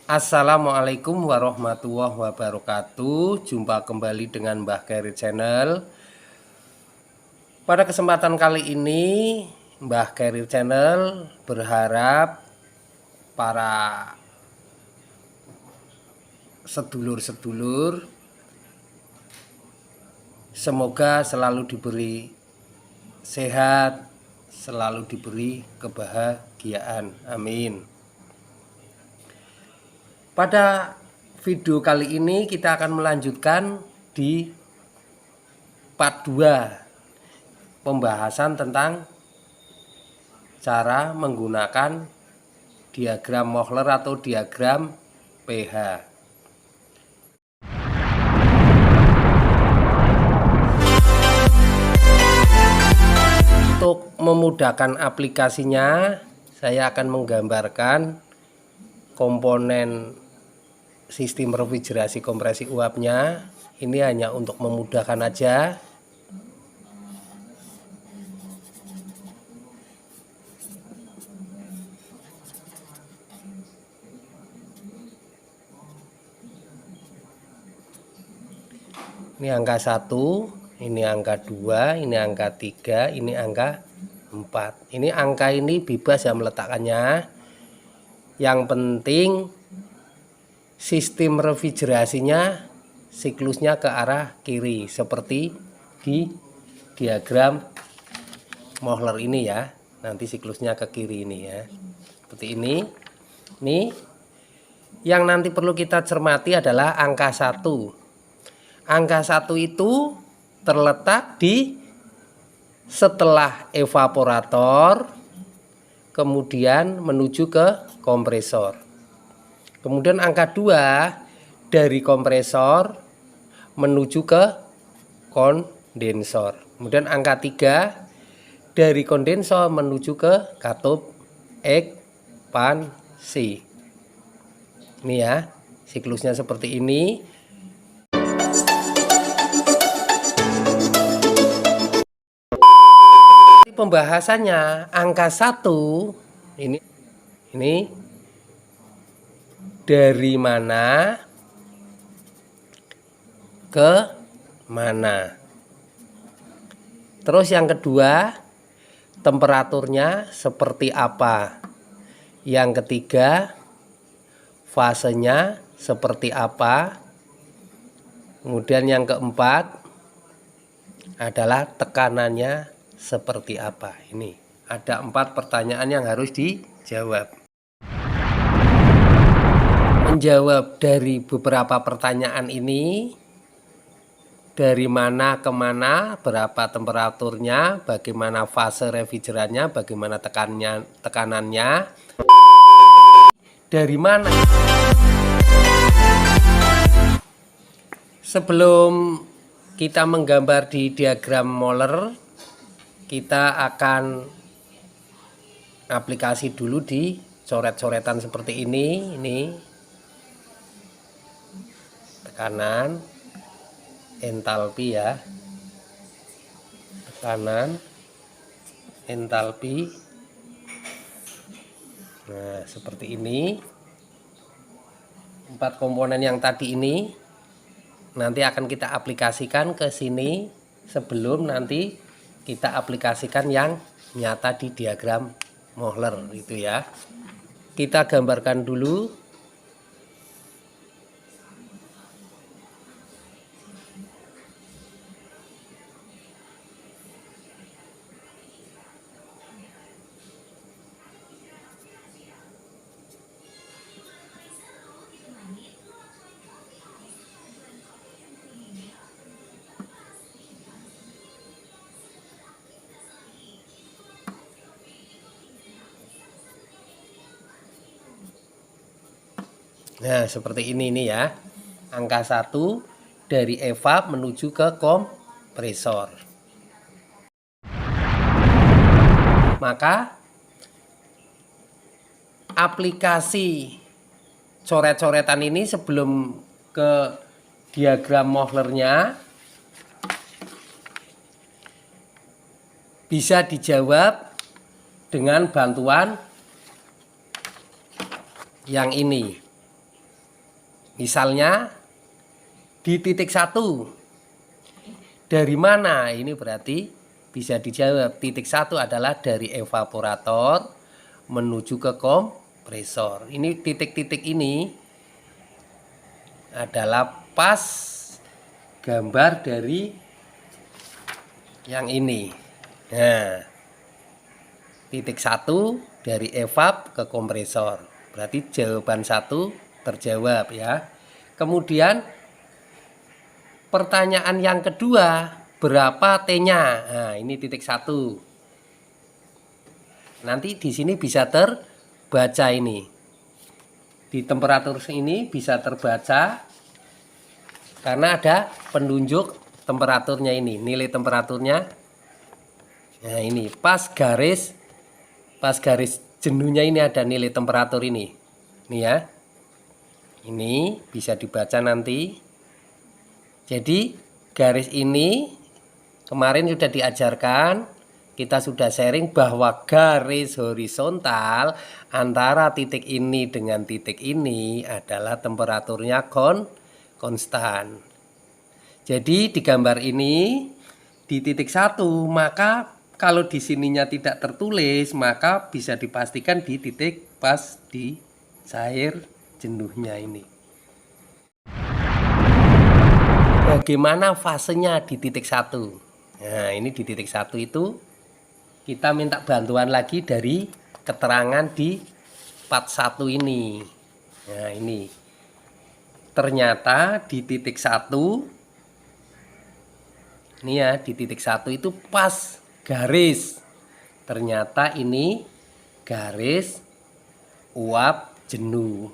Assalamualaikum warahmatullahi wabarakatuh. Jumpa kembali dengan Mbah Khairil Channel. Pada kesempatan kali ini Mbah Khairil Channel berharap para sedulur-sedulur semoga selalu diberi sehat, selalu diberi kebahagiaan. Amin. Pada video kali ini kita akan melanjutkan di part 2 pembahasan tentang cara menggunakan diagram Mohler atau diagram pH. Untuk memudahkan aplikasinya, saya akan menggambarkan komponen sistem refrigerasi kompresi uapnya. Ini hanya untuk memudahkan aja. Ini angka 1, ini angka 2, ini angka 3, ini angka 4. Ini angka ini bebas ya meletakkannya. Yang penting sistem refrigerasinya siklusnya ke arah kiri seperti di diagram Mohler ini ya. Nanti siklusnya ke kiri ini ya. Seperti ini. Nih. Yang nanti perlu kita cermati adalah angka 1. Angka 1 itu terletak di setelah evaporator kemudian menuju ke kompresor. Kemudian angka 2 dari kompresor menuju ke kondensor. Kemudian angka 3 dari kondensor menuju ke katup ekspansi. Ini ya, siklusnya seperti ini. Pembahasannya angka 1 ini dari mana ke mana. Terus yang kedua, temperaturnya seperti apa. Yang ketiga, fasenya seperti apa. Kemudian yang keempat adalah tekanannya seperti apa. Ini ada 4 pertanyaan yang harus dijawab. Menjawab dari beberapa pertanyaan ini, dari mana ke mana, berapa temperaturnya, bagaimana fase refrigerannya, bagaimana tekanannya, dari mana. Sebelum kita menggambar di diagram Mohler, kita akan aplikasi dulu di coret-coretan seperti ini. Ini tekanan, entalpi ya, tekanan, entalpi. Nah seperti ini. 4 komponen yang tadi ini nanti akan kita aplikasikan ke sini sebelum nanti kita aplikasikan yang nyata di diagram Mohler itu ya. Kita gambarkan dulu. Nah seperti ini nih ya. Angka 1 dari evap menuju ke kompresor. Maka aplikasi coret-coretan ini sebelum ke diagram Mohlernya bisa dijawab dengan bantuan yang ini. Misalnya di titik 1. Dari mana? Ini berarti bisa dijawab. Titik 1 adalah dari evaporator menuju ke kompresor. Ini titik-titik ini adalah pas gambar dari yang ini. Nah, titik 1 dari evap ke kompresor. Berarti jawaban 1 terjawab ya. Kemudian pertanyaan yang kedua, berapa T-nya? Nah, ini titik 1. Nanti di sini bisa terbaca ini. Di temperatur ini bisa terbaca karena ada penunjuk temperaturnya ini, nilai temperaturnya. Nah, ini pas garis jenuhnya ini ada nilai temperatur ini. Ini ya. Ini bisa dibaca nanti. Jadi garis ini kemarin sudah diajarkan, kita sudah sharing bahwa garis horizontal antara titik ini dengan titik ini adalah temperaturnya konstan. Jadi di gambar ini di titik 1, maka kalau di sininya tidak tertulis, maka bisa dipastikan di titik pas di cair jenuhnya ini. Bagaimana fasenya di titik 1? Nah, ini di titik 1 itu kita minta bantuan lagi dari keterangan di part 1 ini. Nah, ini. Ternyata di titik 1 ini ya, di titik 1 itu pas garis. Ternyata ini garis uap jenuh.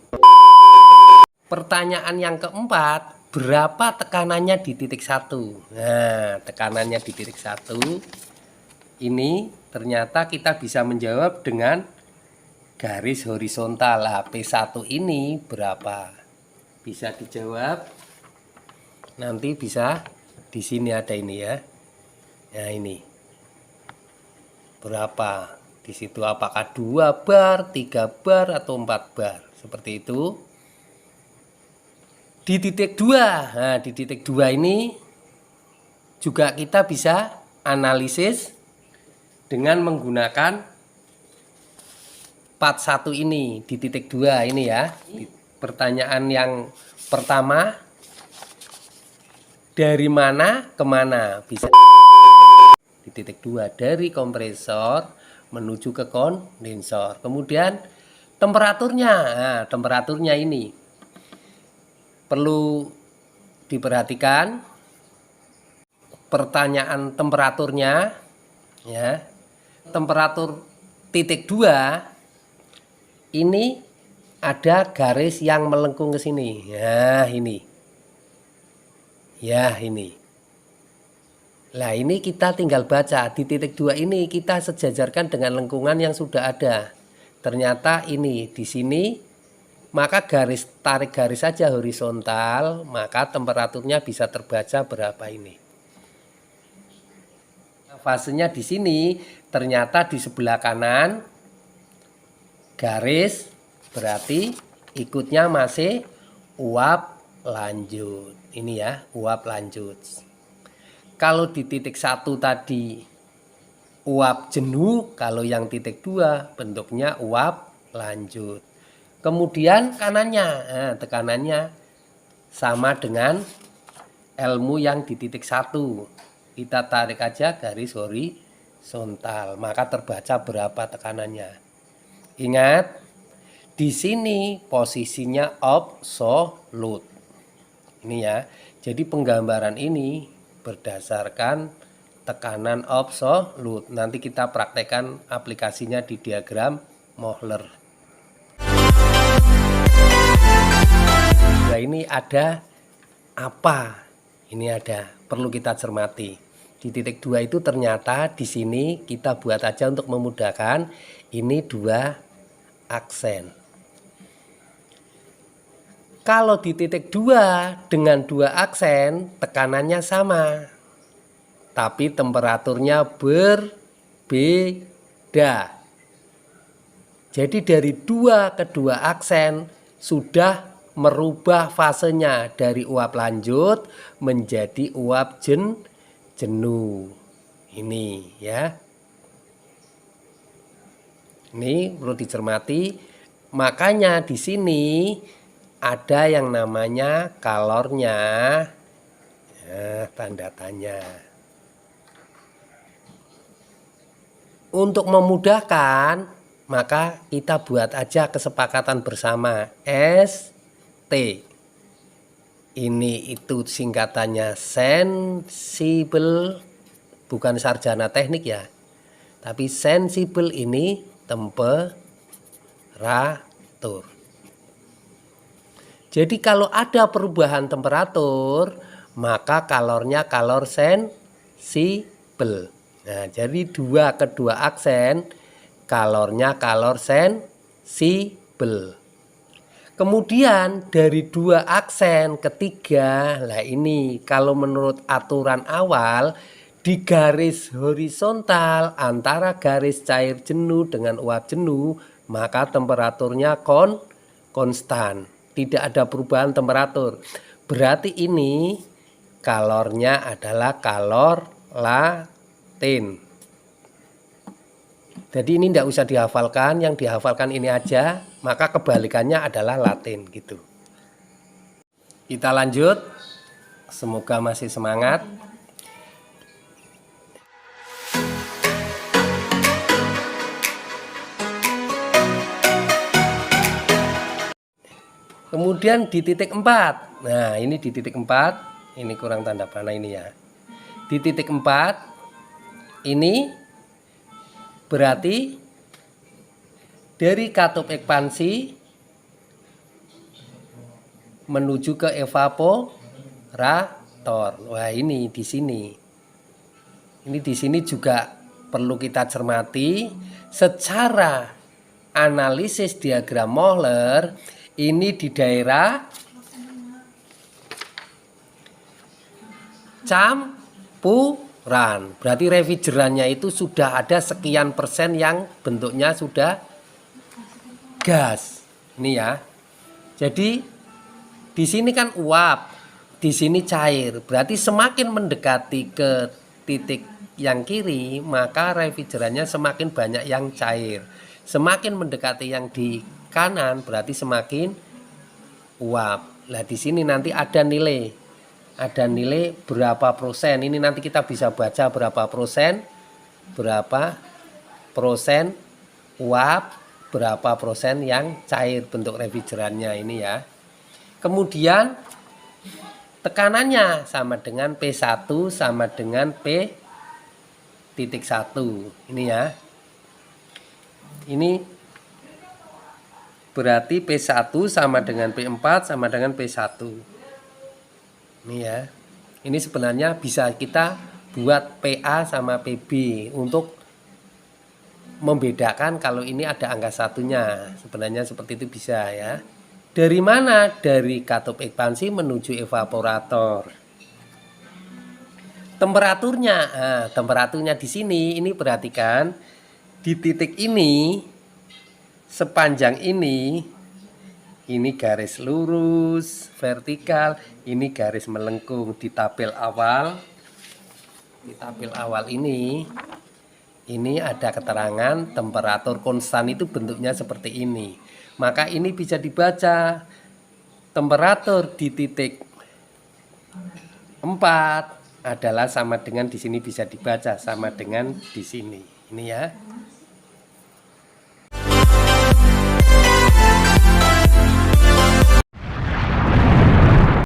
Pertanyaan yang keempat, berapa tekanannya di titik 1? Nah, tekanannya di titik 1 ini ternyata kita bisa menjawab dengan garis horizontal. P1 ini berapa? Bisa dijawab. Nanti bisa di sini ada ini ya. Nah, ini. Berapa? Di situ apakah 2 bar, 3 bar atau 4 bar? Seperti itu. Di titik 2, nah di titik 2 ini juga kita bisa analisis dengan menggunakan part 1 ini. Di titik 2 ini ya. Pertanyaan yang pertama, dari mana ke mana? Bisa di titik 2, dari kompresor menuju ke kondensor. Kemudian temperaturnya, nah temperaturnya ini perlu diperhatikan. Pertanyaan temperaturnya ya. Temperatur titik 2 ini ada garis yang melengkung ke sini. Ya, ini. Ya, ini. Nah, ini kita tinggal baca di titik 2 ini kita sejajarkan dengan lengkungan yang sudah ada. Ternyata ini di sini. Maka tarik garis saja horizontal, maka temperaturnya bisa terbaca berapa ini. Fasenya di sini ternyata di sebelah kanan garis berarti ikutnya masih uap lanjut. Ini ya, uap lanjut. Kalau di titik 1 tadi uap jenuh, kalau yang titik 2 bentuknya uap lanjut. Kemudian kanannya, nah, tekanannya sama dengan ilmu yang di titik 1. Kita tarik aja garis horizontal, maka terbaca berapa tekanannya. Ingat, di sini posisinya absolut. Ini ya, jadi penggambaran ini berdasarkan tekanan absolut. Nanti kita praktekkan aplikasinya di diagram Mohler. Nah, ini ada apa? Ini ada, perlu kita cermati. Di titik 2 itu ternyata di sini kita buat aja untuk memudahkan. Ini 2 aksen. Kalau di titik 2 dengan 2 aksen tekanannya sama. Tapi temperaturnya berbeda. Jadi dari 2 ke 2 aksen sudah merubah fasenya dari uap lanjut menjadi uap jenuh. Ini ya. Ini perlu dicermati. Makanya di sini ada yang namanya kalornya. Nah, tanda tanya. Untuk memudahkan, maka kita buat aja kesepakatan bersama ST. Ini itu singkatannya sensibel, bukan sarjana teknik ya. Tapi sensibel ini temperatur. Jadi kalau ada perubahan temperatur, maka kalornya kalor sensibel. Nah, jadi kedua aksen kalornya kalor sensibel. Kemudian dari dua aksen ketiga, lah ini kalau menurut aturan awal di garis horizontal antara garis cair jenuh dengan uap jenuh, maka temperaturnya konstan, tidak ada perubahan temperatur. Berarti ini kalornya adalah kalor latin. Jadi ini tidak usah dihafalkan, yang dihafalkan ini aja, maka kebalikannya adalah latin gitu. Kita lanjut, semoga masih semangat. Kemudian di titik 4, nah ini di titik 4, ini kurang tanda panah ini ya. Di titik 4, ini berarti dari katup ekspansi menuju ke evaporator. Wah, ini di sini. Ini di sini juga perlu kita cermati secara analisis diagram Mohler. Ini di daerah campuran. Berarti refrigerannya itu sudah ada sekian persen yang bentuknya sudah gas. Ini ya. Jadi di sini kan uap, di sini cair. Berarti semakin mendekati ke titik yang kiri, maka refrigerannya semakin banyak yang cair. Semakin mendekati yang di kanan berarti semakin uap. Nah, di sini nanti ada nilai berapa persen. Ini nanti kita bisa baca berapa persen uap, berapa persen yang cair bentuk refrigerannya ini ya. Kemudian tekanannya sama dengan P1 sama dengan P.1. Ini ya. Ini berarti P1 sama dengan P4 sama dengan P1. Ini ya. Ini sebenarnya bisa kita buat PA sama PB untuk membedakan kalau ini ada angka satunya. Sebenarnya seperti itu bisa ya. Dari mana? Dari katup ekspansi menuju evaporator. Temperaturnya, temperaturnya di sini, ini perhatikan di titik ini, sepanjang ini garis lurus, vertikal, ini garis melengkung di tabel awal. Di tabel awal ini ada keterangan temperatur konstan itu bentuknya seperti ini. Maka ini bisa dibaca temperatur di titik 4 adalah sama dengan di sini bisa dibaca sama dengan di sini. Ini ya.